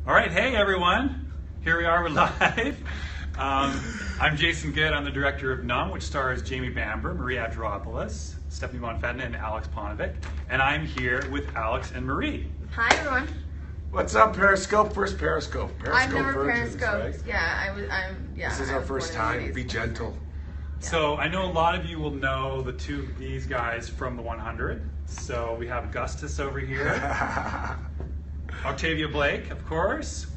All right, hey everyone. Here we are, we're live. I'm Jason Good, I'm the director of NUMB, which stars Jamie Bamber, Marie Avgeropoulos, Stephanie Bonfedna, and Aleks Paunovic. And I'm here with Aleks and Marie. Hi everyone. What's up, Periscope? First Periscope. I've never virgins, periscoped. right? Yeah, This is our first time. Be gentle. So I know a lot of you will know these guys from the 100. So we have Augustus over here. Octavia Blake, of course.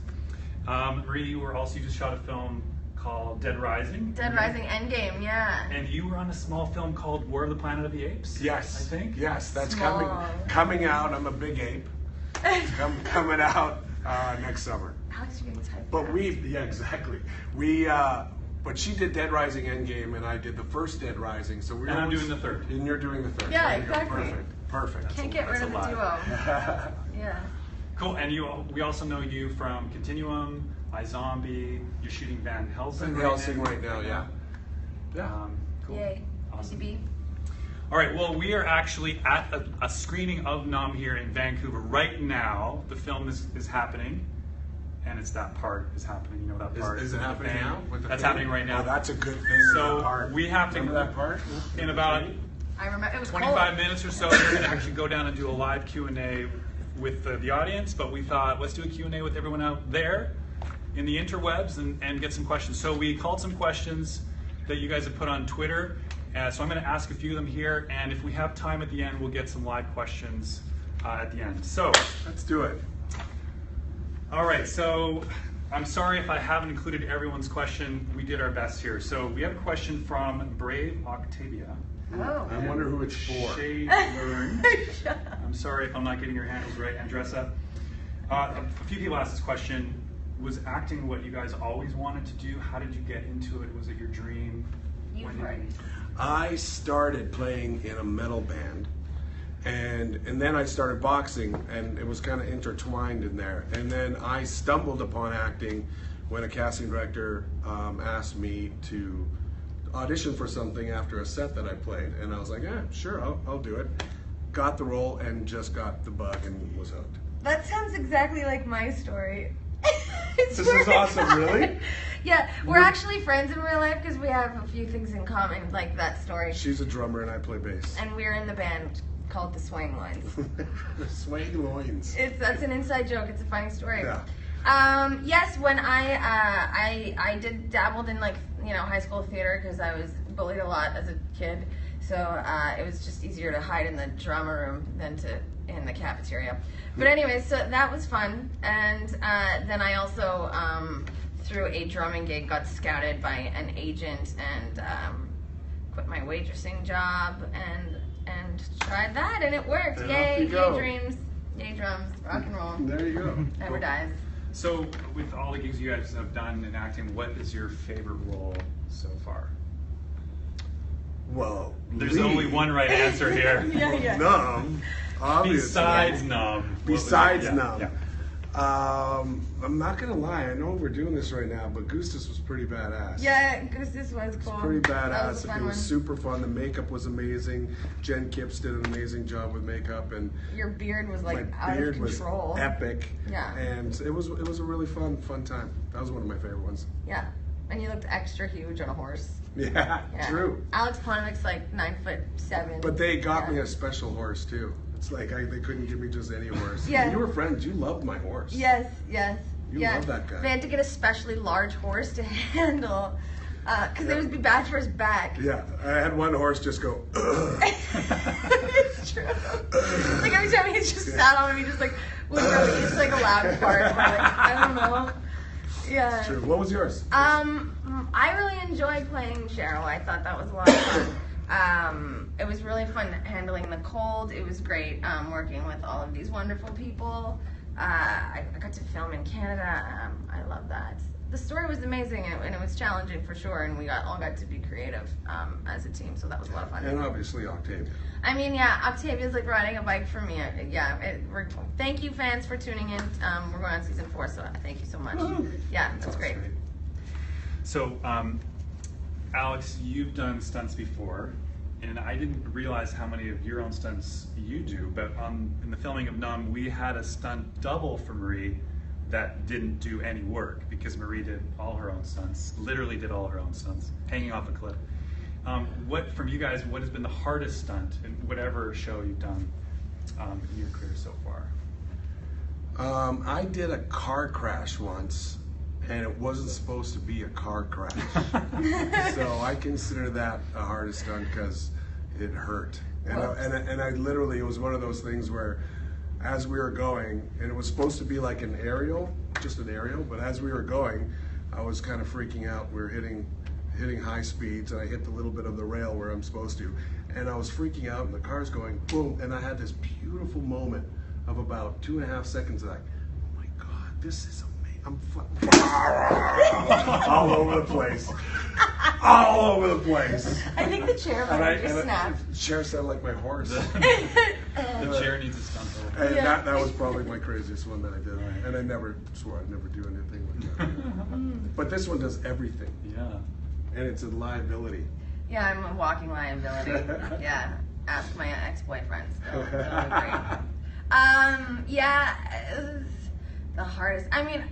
Marie, you just shot a film called Dead Rising. Dead Rising Endgame, yeah. And you were on a small film called War of the Planet of the Apes? Yes. I think? Yes, that's Small. coming out. I'm a big ape. Coming out next summer. Alex, you're getting typed. But exactly. But she did Dead Rising Endgame, and I did the first Dead Rising. So we're. And I'm doing the third. And you're doing the third. Yeah, There you go. exactly. Perfect. Can't get rid of the duo. Yeah. Cool, and we also know you from Continuum, iZombie. You're shooting Van Helsing. Van Helsing right now, yeah. Cool. Yay. Awesome. PCB. All right, well, we are actually at a screening of NUMB here in Vancouver right now. The film is happening, and that part is happening. You know that part. Is it happening now? That's happening right now. Oh, that's a good thing. So that part. we have to. Remember that part? In about I remember it was 25 cold. minutes or so, we're going to actually go down and do a live Q&A with the audience, but we thought, let's do a Q&A with everyone out there in the interwebs and get some questions. So we called some questions that you guys have put on Twitter, so I'm going to ask a few of them here, and if we have time at the end, we'll get some live questions at the end. So Let's do it. all right, so I'm sorry if I haven't included everyone's question. We did our best here. So we have a question from Brave Octavia. Oh. I wonder who it's for. Shade Learn. I'm sorry if I'm not getting your handles right. Andressa. A few people asked this question. Was acting what you guys always wanted to do? How did you get into it? Was it your dream? When did you- I started playing in a metal band, and then I started boxing, and it was kind of intertwined in there. And then I stumbled upon acting when a casting director asked me to audition for something after a set that I played, and I was like, yeah, sure, I'll do it. Got the role and just got the bug and was hooked. That sounds exactly like my story. This is awesome, really? Yeah, we're actually friends in real life because we have a few things in common, like that story. She's a drummer and I play bass. And we're in the band called the Swing Lines. Swaying loins. That's an inside joke. It's a funny story. Yeah. Yes, when I dabbled in high school theater because I was bullied a lot as a kid, so it was just easier to hide in the drama room than in the cafeteria. But anyway, so that was fun, and then I also through a drumming gig got scouted by an agent and quit my waitressing job and tried that, and it worked. And Yay, off you go. yay dreams, yay drums, rock and roll. There you go. Never dies. So with all the gigs you guys have done in acting, what is your favorite role so far? Well, There's only one right answer here. Yeah. NUMB, obviously. Besides NUMB. Besides Yeah, NUMB. yeah. I'm not gonna lie, I know we're doing this right now, but Gustus was pretty badass. Yeah, because this was cool. Pretty That badass. was a fun It was one. super fun. The makeup was amazing. Jen Kipps did an amazing job with makeup, and Your beard was my like out beard of was control. epic. Yeah. And it was a really fun time. That was one of my favorite ones. Yeah, and you looked extra huge on a horse. Yeah, Yeah. true. Alex Paunovic's like 9'7". But they got Yeah. me a special horse too. It's like they couldn't give me just any horse. Yeah. And you were friends. You loved my horse. Yes. You yeah. love that guy. They had to get a specially large horse to handle, because it would be bad for his back. Yeah, I had one horse just go. It's true. Like every time he just sat on him, he just like would release like a loud fart. Like, I don't know. Yeah. True. What was yours? I really enjoyed playing Cheryl. I thought that was a lot of fun. It was really fun handling the cold. It was great working with all of these wonderful people. I got to film in Canada. I love that. The story was amazing and it was challenging for sure. And we all got to be creative as a team, so that was a lot of fun. And obviously Octavia. I mean, yeah, Octavia's like riding a bike for me. Thank you, fans, for tuning in. We're going on season 4, so thank you so much. Woo-hoo. Yeah, that's great. So, Aleks, you've done stunts before, and I didn't realize how many of your own stunts you do, but in the filming of NUMB, we had a stunt double for Marie that didn't do any work because Marie did all her own stunts, literally did all her own stunts, hanging off a cliff. What from you guys? What has been the hardest stunt in whatever show you've done in your career so far? I did a car crash once, and it wasn't supposed to be a car crash. So I consider that a hardest stunt because it hurt. And I literally, it was one of those things where as we were going, and it was supposed to be like an aerial, just an aerial, but as we were going, I was kind of freaking out. We were hitting high speeds, and I hit the little bit of the rail where I'm supposed to. And I was freaking out, and the car's going boom, and I had this beautiful moment of about 2.5 seconds like, oh my God, this is amazing. I'm all over the place. All over the place. I think the chair might have just snapped. The chair sounded like my horse. The chair needs a stunt double. And that was probably my craziest one that I did. Right. And I never swore I'd never do anything like that. But this one does everything. Yeah. And it's a liability. Yeah, I'm a walking liability. Yeah, ask my ex-boyfriends. They'll agree. The hardest. I mean,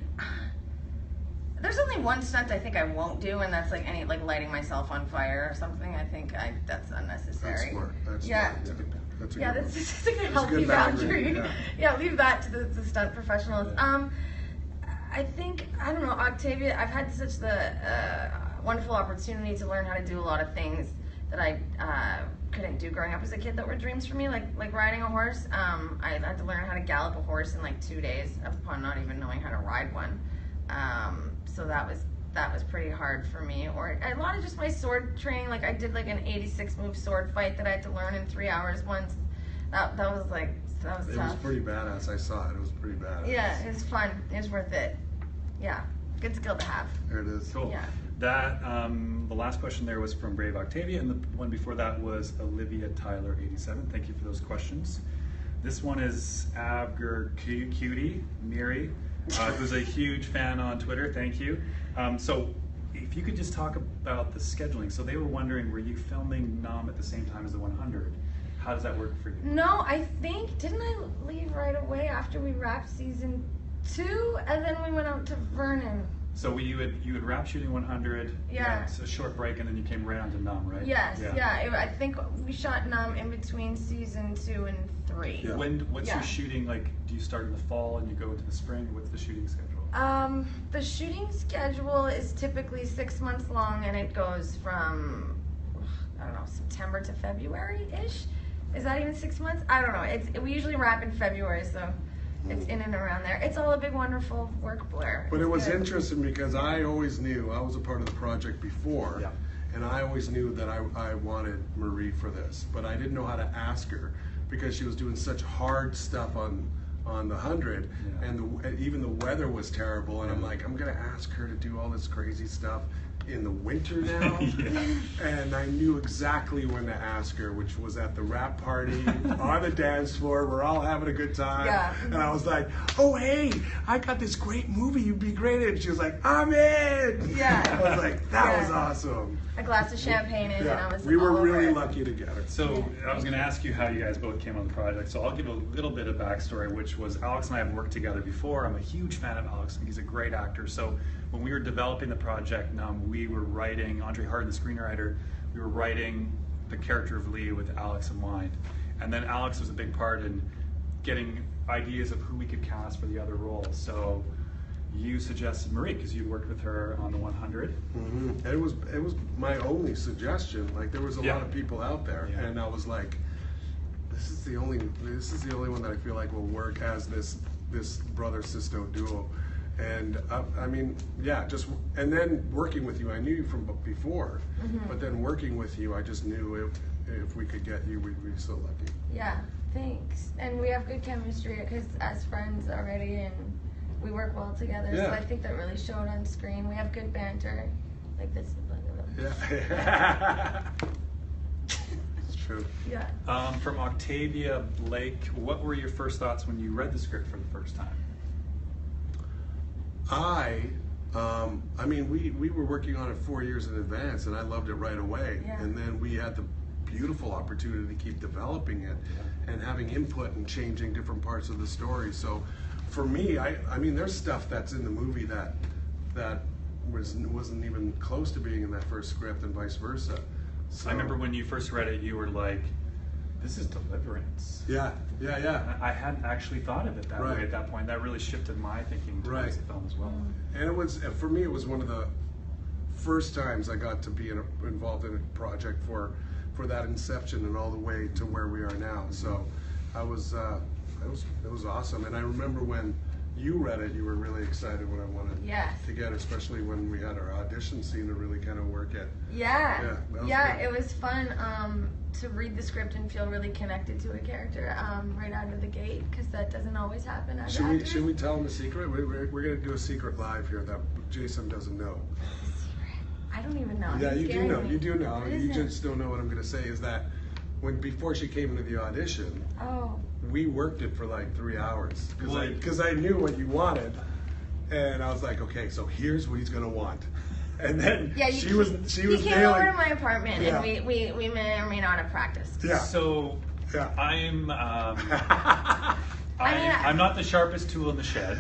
there's only one stunt I think I won't do, and that's like lighting myself on fire or something. I think that's unnecessary. That's smart. That's Yeah. smart. That's a Yeah, good that's one. just like a That's a healthy good boundary, boundary. yeah. Yeah, leave that to the stunt professionals. Yeah. I think, I don't know, Octavia, I've had such the wonderful opportunity to learn how to do a lot of things that I couldn't do growing up as a kid that were dreams for me, like riding a horse. I had to learn how to gallop a horse in like 2 days upon not even knowing how to ride one. So that was pretty hard for me. Or a lot of just my sword training, like I did like an 86 move sword fight that I had to learn in 3 hours once. That was tough. It was pretty badass. I saw it. It was pretty badass. Yeah, it was fun. It was worth it. Yeah, good skill to have. There it is. Cool. Yeah. That the last question there was from Brave Octavia, and the one before that was Olivia Tyler 87. Thank you for those questions. This one is Avgeropoulos Miri, who's a huge fan on Twitter. Thank you. So if you could just talk about the scheduling. So they were wondering, were you filming NUMB at the same time as the 100? How does that work for you? No, I think, didn't I leave right away after we wrapped season 2, and then we went out to Vernon? So you had wrapped shooting 100. Yeah. It's a short break, and then you came right on to NUMB, right? Yes, yeah. I think we shot NUMB in between season 2 and 3. Yeah. What's your shooting like? Do you start in the fall and you go into the spring? What's the shooting schedule? The shooting schedule is typically 6 months long, and it goes from, I don't know, September to February-ish. Is that even 6 months? I don't know. We usually wrap in February, so it's in and around there. It's all a big, wonderful work blur. But it was good. interesting because I always knew, I was a part of the project before, Yeah. and I always knew that I wanted Marie for this, but I didn't know how to ask her because she was doing such hard stuff on the 100, Yeah. and even the weather was terrible, and I'm like, I'm gonna ask her to do all this crazy stuff in the winter now. And I knew exactly when to ask her, which was at the wrap party on the dance floor. We're all having a good time. Yeah. And I was like, oh, hey, I got this great movie you'd be great in. She was like, I'm in. Yeah. I was like, that was awesome. A glass of champagne in, and I was We were all over really it. lucky to get her. So I was going to ask you how you guys both came on the project. So I'll give a little bit of backstory, which was Aleks and I have worked together before. I'm a huge fan of Aleks. I think he's a great actor. So when we were developing the project, we were writing, Andre Hardin, the screenwriter, we were writing the character of Lee with Aleks in mind. And then Aleks was a big part in getting ideas of who we could cast for the other roles. So you suggested Marie because you worked with her on the 100. Mm-hmm. It was my only suggestion. Like there was a lot of people out there, and I was like, this is the only one that I feel like will work as this brother sister duo. And I mean, and then working with you, I knew you from before, but then working with you, I just knew if we could get you, we'd be so lucky. Yeah, thanks. And we have good chemistry because as friends already, and we work well together. Yeah. So I think that really showed on screen. We have good banter, like this. Yeah. It's true. Yeah. From Octavia Blake, what were your first thoughts when you read the script for the first time? I mean, we were working on it 4 years in advance, and I loved it right away. Yeah. And then we had the beautiful opportunity to keep developing it and having input and changing different parts of the story. So for me, I mean, there's stuff that's in the movie that wasn't even close to being in that first script, and vice versa. So, I remember when you first read it, you were like, "This is deliverance." Yeah. I hadn't actually thought of it that Right. way at that point. That really shifted my thinking towards Right. the film as well. And it was, for me, it was one of the first times I got to be involved in a project for that inception and all the way to where we are now. So it was awesome. And I remember when you read it, you were really excited when I wanted Yes. to get, especially when we had our audition scene to really kind of work it. Yeah, that was yeah, good. it was fun to read the script and feel really connected to a character right out of the gate, because that doesn't always happen as actors. Should we tell them a secret? We're going to do a secret live here that Jason doesn't know. I don't even know. Yeah, It's you do scaring know. me. You do know. What You is it? just don't know what I'm going to say. Is that before she came into the audition, Oh. we worked it for like 3 hours What? because I knew what you wanted, and I was like, okay, so here's what he's going to want, and then Yeah, she was he came over to nailing. my apartment, Yeah. and we may or may not have practiced. Yeah. So Yeah. I'm not the sharpest tool in the shed,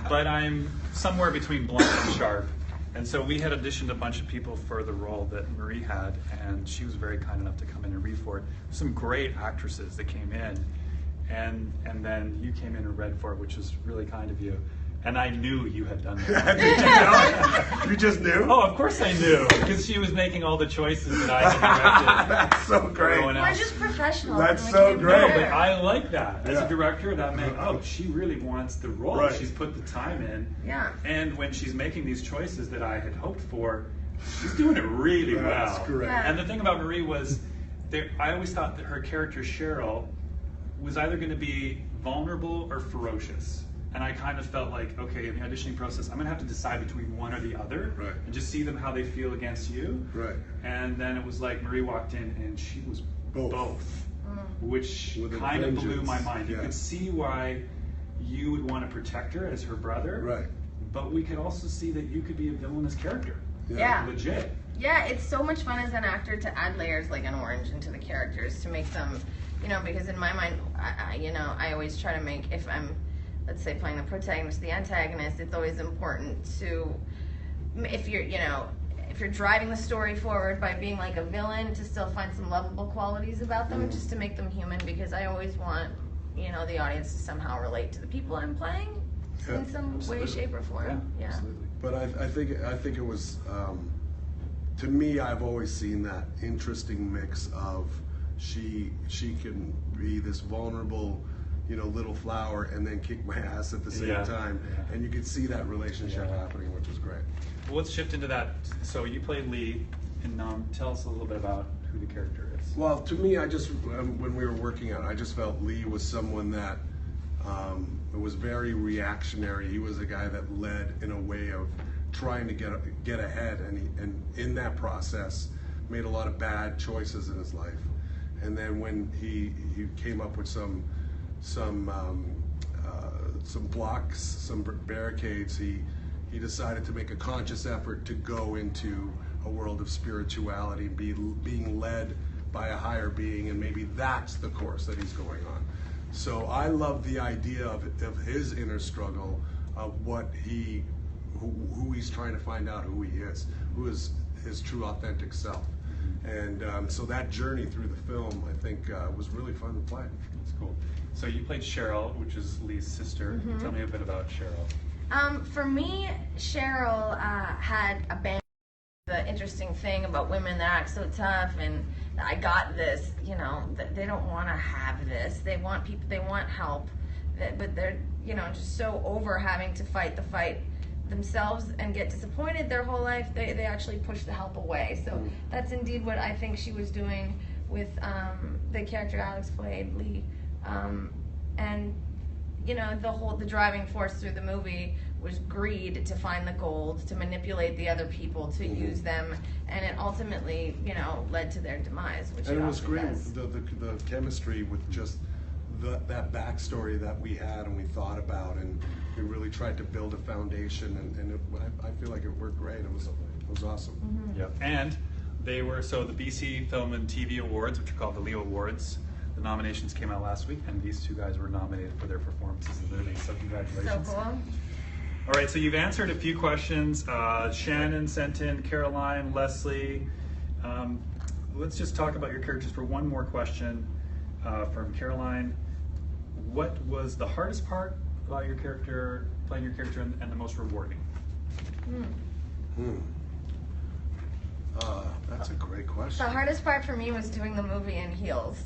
but I'm somewhere between blunt and sharp. And so we had auditioned a bunch of people for the role that Marie had, and she was very kind enough to come in and read for it. Some great actresses that came in, and then you came in and read for it, which was really kind of you. And I knew you had done that. Did you know? You just knew? Oh, of course I knew, because she was making all the choices that I had directed. That's so great. Everyone We're else. just professionals. That's and we so came great. No, together. but I like that. As Yeah. a director, that meant, oh, she really wants the role. Right. She's put the time in. Yeah. And when she's making these choices that I had hoped for, she's doing it really That's well. great. Yeah. And the thing about Marie was, I always thought that her character, Cheryl, was either going to be vulnerable or ferocious. And I kind of felt like, okay, in the auditioning process, I'm going to have to decide between one or the other. Right. And just see them how they feel against you. Right. And then it was like Marie walked in and she was both. Which With a kind of blew vengeance. my mind. You Yeah. could see why you would want to protect her as her brother. Right. But we could also see that you could be a villainous character. Yeah. Legit. Yeah, it's so much fun as an actor to add layers like an orange into the characters to make them, because in my mind, I always try to make, if I'm, let's say, playing the protagonist, the antagonist, it's always important to, if you're driving the story forward by being like a villain, to still find some lovable qualities about them, just to make them human, because I always want, the audience to somehow relate to the people I'm playing Yeah, in some way, absolutely. shape, or form. Yeah. Absolutely. But I think it was, to me, I've always seen that interesting mix of she can be this vulnerable, little flower, and then kick my ass at the same Yeah. time, Yeah. and you could see that relationship Yeah. happening, which was great. Well, let's shift into that. So you played Lee in NUMB. Tell us a little bit about who the character is. Well, to me, I just when we were working on it, I just felt Lee was someone that was very reactionary. He was a guy that led in a way of trying to get ahead, and in that process made a lot of bad choices in his life. And then when he came up with some blocks, some barricades, he decided to make a conscious effort to go into a world of spirituality, being led by a higher being, and maybe that's the course that he's going on. So I love the idea of his inner struggle, of who he's trying to find out who he is, who is his true authentic self. And so that journey through the film, I think, was really fun to play. That's cool. So you played Cheryl, which is Lee's sister. Tell me a bit about Cheryl. For me, Cheryl had a band. The interesting thing about women that act so tough, and I got this, they don't want to have this. They want people, they want help, but they're, just so over having to fight the fight themselves and get disappointed their whole life, they actually push the help away. So that's indeed what I think she was doing with the character Aleks played, Lee. And the driving force through the movie was greed to find the gold, to manipulate the other people, to use them, and it ultimately, led to their demise, which And it it was often great, does. the chemistry with just that backstory that we had and we thought about, and we really tried to build a foundation, and I feel like it worked great. It was awesome. Yep. And they were, so the BC Film and TV Awards, which are called the Leo Awards, The nominations came out last week, and these two guys were nominated for their performances in the movie. So So congratulations. cool. All right, so you've answered a few questions. Shannon sent in, Caroline, Leslie. Let's just talk about your characters for one more question from Caroline. What was the hardest part about your character, playing your character, and the most rewarding? That's a great question. The hardest part for me was doing the movie in heels.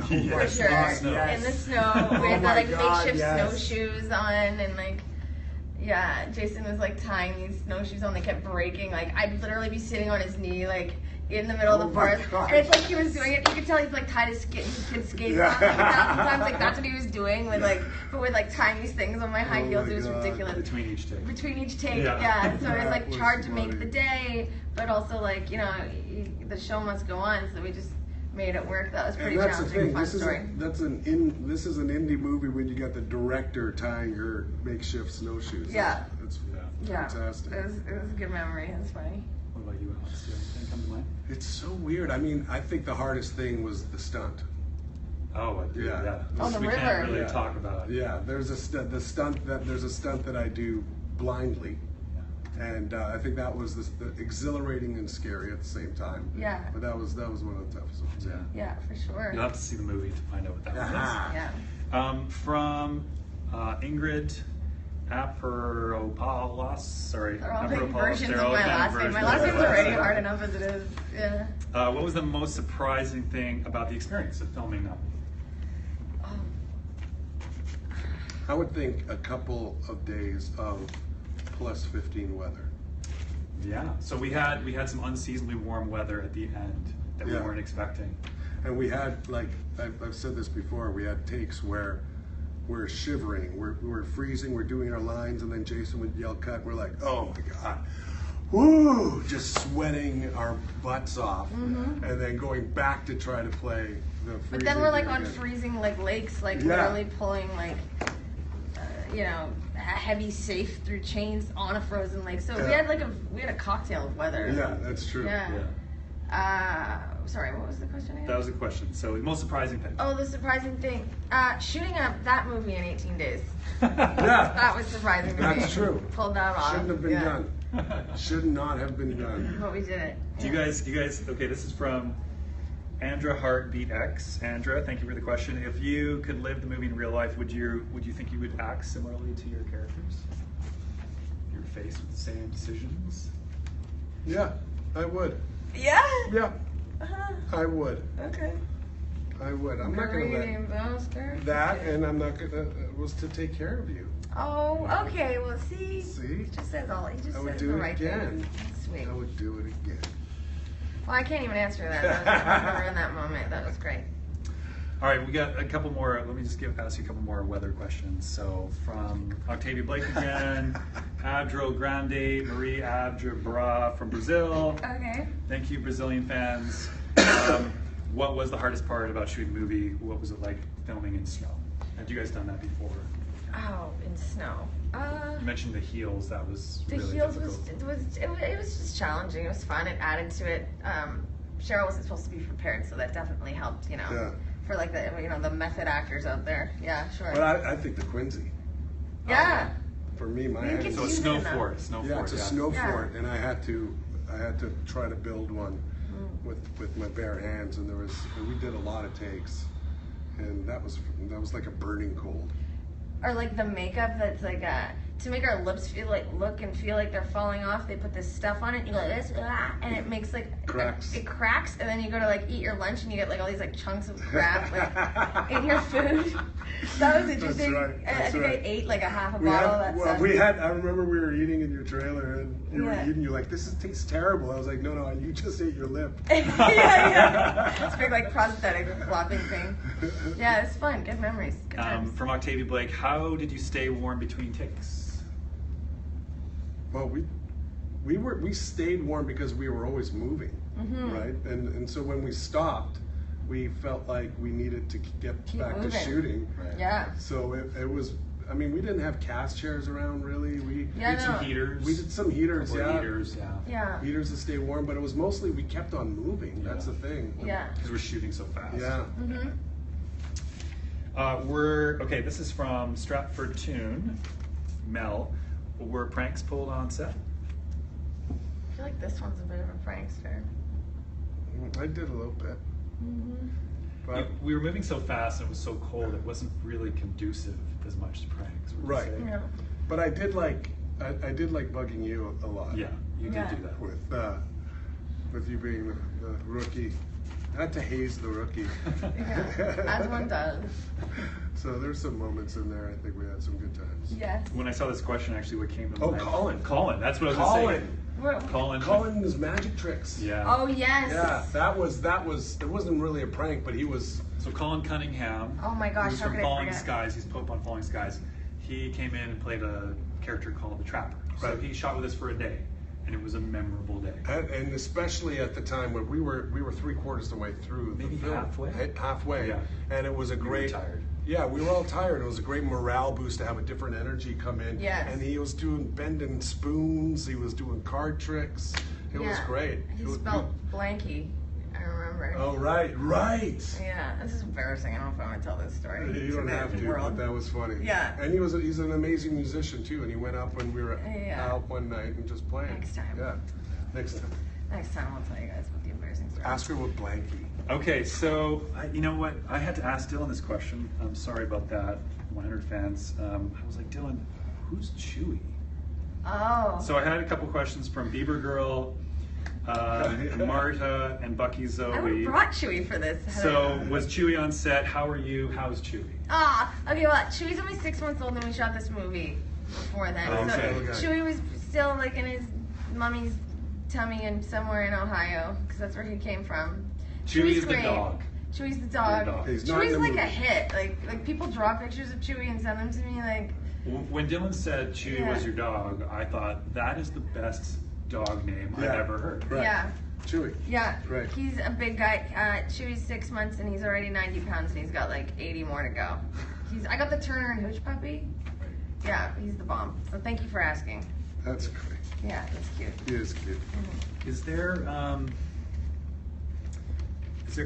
For Yes, sure. in the snow. In the snow. We had the my like God, makeshift yes. snowshoes on, and like, yeah, Jason was like tying these snowshoes on. They kept breaking. Like, I'd literally be sitting on his knee, like in the middle of Oh the my forest, God. and it's like he was doing it. You could tell he's like tied his kid's skates on. Like, sometimes like that's what he was doing with like tying these things on my high Oh heels. my It was God. ridiculous. Between each take. Between each take, Yeah. yeah. So it was That like was hard to make funny. the day, but also like the show must go on. So we just made it work. That was pretty And that's the challenging, thing. fun This is story. this is an indie movie when you got the director tying her makeshift snowshoes. Yeah. It's Yeah, fantastic. it was a good memory. It was funny. What about you, Alex? Do you have anything come to mind? It's so weird. I mean, I think the hardest thing was the stunt. Oh, Yeah. yeah. Oh, the we river. can't really Yeah. talk about. Yeah, there's a stunt that I do blindly, and I think that was the exhilarating and scary at the same time. Yeah. But that was one of the toughest ones. Yeah. Yeah, for sure. You'll have to see the movie to find out what that one Ah. Yeah. is. From Ingrid Avgeropoulos, sorry. They're all big Avgeropoulos. versions They're of all my kind of last name. My versions last of name's your already name. hard enough as it is. Yeah. What was the most surprising thing about the experience of filming NUMB? I would think a couple of days of plus 15 weather. Yeah. So we had some unseasonably warm weather at the end that we Yeah. weren't expecting. And we had, like, I've said this before, we had takes where we're shivering, we're freezing, we're doing our lines, and then Jason would yell cut, we're like, oh my God, woo, just sweating our butts off, and then going back to try to play the freezing. But then we're like on again. freezing like lakes, like Yeah. literally pulling like, a heavy safe through chains on a frozen lake. So we Yeah. had we had a cocktail of weather. Yeah, that's true. Yeah. Sorry, what was the question again? That was a question. So the most surprising thing. Oh, the surprising thing. Shooting up that movie in 18 days. Yeah, That was surprising to me. that's true. Pulled that off. Shouldn't have been Yeah. done. Should not have been done. But we did it. Do you guys, okay, this is from Andra Heartbeat X. Andra, thank you for the question. If you could live the movie in real life, would you think you would act similarly to your characters? You're faced with the same decisions? Yeah, I would. Yeah? Yeah, Uh-huh. I would. Okay. I would. I'm not Marie gonna named Oscar. let that, and I'm not gonna was to take care of you. Oh, okay. Well, see? See? He just says I would says do the it right again. thing. Sweet. I would do it again. Well, I can't even answer that. I remember in that moment. That was great. All right, we got a couple more. Let me just ask you a couple more weather questions. So from Octavia Blake again, Adro Grande, Marie Avgeropoulos from Brazil. Okay. Thank you, Brazilian fans. What was the hardest part about shooting the movie? What was it like filming in snow? Had you guys done that before? Oh, in snow. You mentioned the heels. That was The really heels difficult. it was just challenging. It was fun. It added to it. Cheryl wasn't supposed to be prepared, so that definitely helped. Yeah. For like the method actors out there. Yeah, sure. But I think the Quincy. Yeah. For me, my You hand. can So a use it snow enough. fort. Yeah, it's a snow Yeah. fort, and I had to try to build one with my bare hands, and we did a lot of takes, and that was like a burning cold. Or like the makeup that's like to make our lips look and feel like they're falling off. They put this stuff on it. And you go like this, and it makes Cracks. It cracks, and then you go to like eat your lunch, and you get like all these like chunks of crap like in your food. That was interesting. right, I that's think right. I ate like a half a We bottle. had, That's I remember we were eating in your trailer, and you were Yeah. eating. You're like, "This tastes terrible." I was like, "No, you just ate your lip." yeah. It's big like prosthetic flopping thing. Yeah, it's fun. Good memories. Good times. From Octavia Blake, how did you stay warm between takes? Well, we stayed warm because we were always moving, right? And so when we stopped, we felt like we needed to get Keep back to moving. shooting. Right. Yeah. So it was. I mean, we didn't have cast chairs around really. We Yeah, Did some no. heaters. we did some heaters, Couple of yeah. heaters, yeah. Yeah. Heaters to stay warm, but it was mostly we kept on moving. That's Yeah. the thing. Yeah. Because we're shooting so fast. Yeah. Okay, this is from Stratford Toon, Mel. Were pranks pulled on set? I feel like this one's a bit of a prankster. I did a little bit. But, We were moving so fast and it was so cold, it wasn't really conducive as much to pranks. would you Right. say? Yeah. but I did like bugging you a lot. Yeah, you did Yeah. do that. With you being the rookie. I had to haze the rookie. Yeah, as one does. So there's some moments in there. I think we had some good times. Yes. When I saw this question, actually, what came to Oh, mind? Colin. Colin, that's what I was going to say. What- Colin. Colin's magic tricks. Yeah. Oh yes. Yeah, that was. It wasn't really a prank, but he was. So Colin Cunningham. Oh my gosh, who's how from could I Falling forget? Skies. He's Pope on Falling Skies. He came in and played a character called the Trapper. So Right. he shot with us for a day, and it was a memorable day. And especially at the time when we were 3/4 the way through Maybe the film. halfway? Halfway. Yeah. And it was a We were great. tired. Yeah, we were all tired. It was a great morale boost to have a different energy come in. Yes. And he was doing bending spoons. He was doing card tricks. It was Yeah. great. He It was spelled blanky. I remember. Oh right. Yeah, this is embarrassing. I don't know if I want to tell this story. You don't to the have to, world. but that was funny. Yeah. And he's an amazing musician too. And he went up when we were Yeah. out one night and just playing. Next time. Yeah. Next time. Next time I'll tell you guys about the embarrassing story. Ask her with Blanky. Okay, so you know what? I had to ask Dylan this question. I'm sorry about that, 100 fans. I was like, Dylan, who's Chewie? Oh. So I had a couple questions from Bieber Girl, Marta, and Bucky I would Zoe. have brought Chewy for this. So was Chewie on set? How are you? How's Chewie? Okay, well, Chewy's only 6 months old and we shot this movie before then. Okay. So Chewy was still like in his mommy's tummy and somewhere in Ohio, because that's where he came from. Chewie is the great. dog. Chewy's the dog. Your dog. He's not in Chewy's the like movie. a hit. Like people draw pictures of Chewy and send them to me. Like, When Dylan said Chewie Yeah. was your dog, I thought that is the best dog name I've Yeah. ever heard. Right. yeah, Chewy. yeah. Right. He's a big guy. Chewy's 6 months and he's already 90 pounds and he's got like 80 more to go. I got the Turner and Hooch puppy. Yeah, he's the bomb. So thank you for asking. That's great. Yeah, it's cute. He is cute. Is there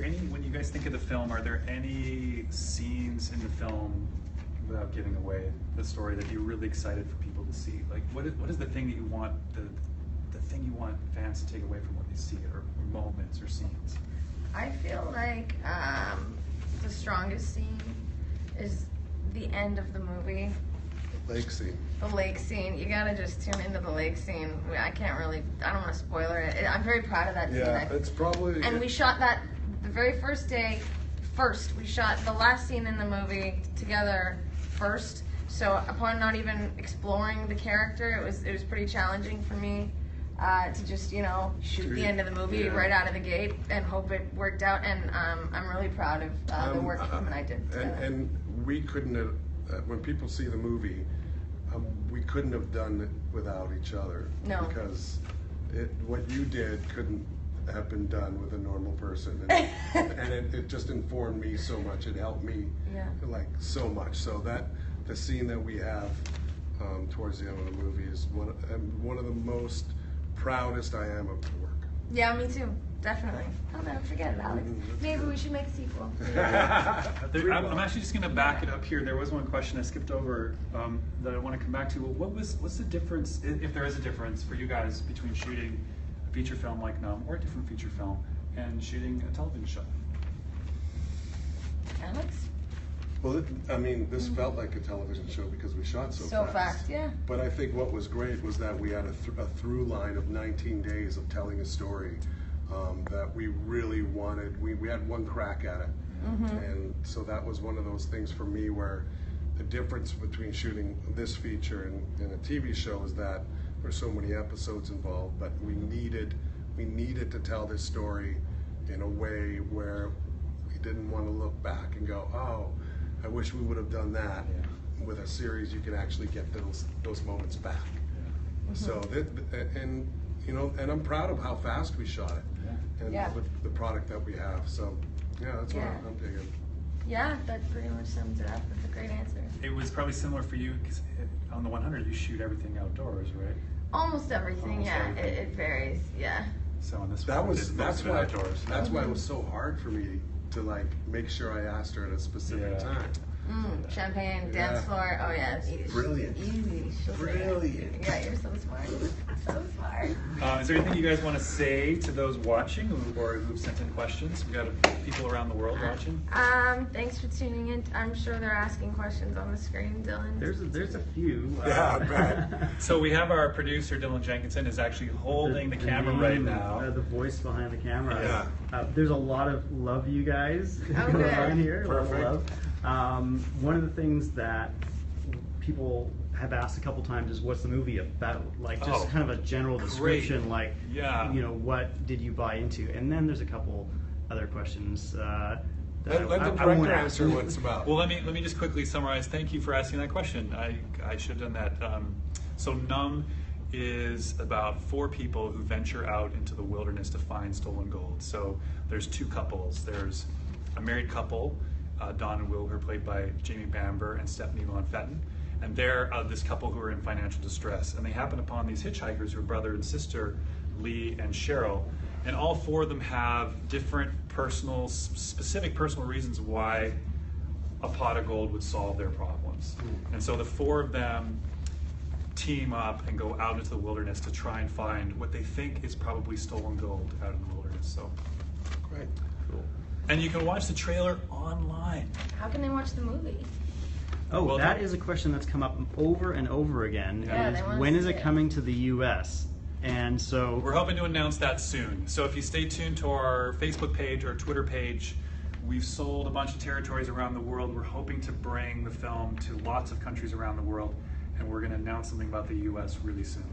any, when you guys think of the film, are there any scenes in the film, without giving away the story, that you're really excited for people to see? Like, what is the thing that you want, the thing you want fans to take away from what they see, or moments or scenes? I feel like the strongest scene is the end of the movie. Lake scene. The lake scene. You gotta just tune into the lake scene. I don't want to spoiler it. I'm very proud of that scene. Yeah, it's probably. And we shot that the very first day. We shot the last scene in the movie together first. So upon not even exploring the character, it was pretty challenging for me to just shoot the end of the movie Yeah. right out of the gate and hope it worked out. And I'm really proud of the work him and I did together. And we couldn't have. When people see the movie, we couldn't have done it without each other. No. Because what you did couldn't have been done with a normal person, and it just informed me so much. It helped me, Yeah. like so much. So that the scene that we have towards the end of the movie is one of the most proudest I am of the work. Yeah, me too. Definitely. I'll never forget it, Alex. Maybe we should make a sequel. I'm actually just going to back it up here. There was one question I skipped over that I want to come back to. Well, what's the difference, if there is a difference for you guys, between shooting a feature film like NUMB or a different feature film and shooting a television show? Alex? Well, this felt like a television show because we shot so So fast, yeah. But I think what was great was that we had a through line of 19 days of telling a story that we really wanted. We had one crack at it. And so that was one of those things for me where the difference between shooting this feature and a TV show is that there's so many episodes involved, but we needed to tell this story in a way where we didn't want to look back and go, oh, I wish we would have done that. Yeah. With a series, you can actually get those moments back. So and I'm proud of how fast we shot it, and Yeah. with the product that we have. So that's what Yeah. I'm digging. Yeah, that pretty much sums it up. That's a great answer. It was probably similar for you, because on the 100 you shoot everything outdoors, right? Almost everything, Almost yeah. everything. It varies, yeah. So on this That one, was it's that's most of it why outdoors. that's why it was so hard for me to like make sure I asked her at a specific Yeah. time. Champagne, dance floor. Oh yeah, it's Brilliant. Easy. She'll say it. Brilliant. Yeah, you're so smart. So smart. Is there anything you guys want to say to those watching or who've sent in questions? We've got people around the world watching. Thanks for tuning in. I'm sure they're asking questions on the screen, Dylan. There's a few. Yeah, I bet. So we have our producer, Dylan Jenkinson, is actually holding the camera right now. The voice behind the camera. Yeah. There's a lot of love you guys Oh, going good. on here. A lot of Perfect. love. One of the things that people have asked a couple times is what's the movie about? Like just Oh, kind of a general description, great. like Yeah. What did you buy into? And then there's a couple other questions. That Let the I director won't answer what it's about. Well, let me just quickly summarize. Thank you for asking that question. I should have done that. So NUMB is about 4 people who venture out into the wilderness to find stolen gold. So there's 2 couples. There's a married couple, Don and Will, who are played by Jamie Bamber and Stephanie Von Fetten. And they're this couple who are in financial distress. And they happen upon these hitchhikers who are brother and sister, Lee and Cheryl. And all 4 of them have different specific personal reasons why a pot of gold would solve their problems. And so the 4 of them team up and go out into the wilderness to try and find what they think is probably stolen gold out in the wilderness. So, Great. and you can watch the trailer online. How can they watch the movie? Oh, Well, that is a question that's come up over and over again. Yeah, is they wanna when is see it it. coming to the U.S.? And so We're hoping to announce that soon. So if you stay tuned to our Facebook page or Twitter page, we've sold a bunch of territories around the world. We're hoping to bring the film to lots of countries around the world, and we're going to announce something about the U.S. really soon.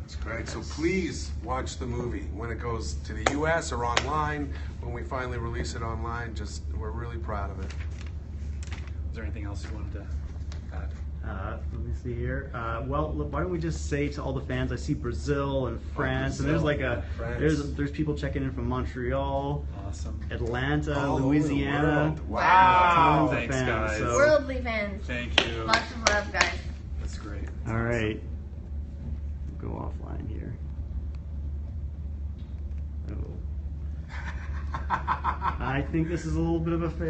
That's great. So please watch the movie when it goes to the U.S. or online. When we finally release it online, we're really proud of it. Is there anything else you wanted to add? let me see here. Well, look, why don't we just say to all the fans? I see Brazil and France, and there's Brazil, like France. there's people checking in from Montreal, Awesome. Atlanta, All over the Louisiana. world. Wow. Tons of Thanks, fans, guys. so- Worldly fans. Thank you. Lots of love, guys. That's great. All right, we'll go offline here. Oh. I think this is a little bit of a fail.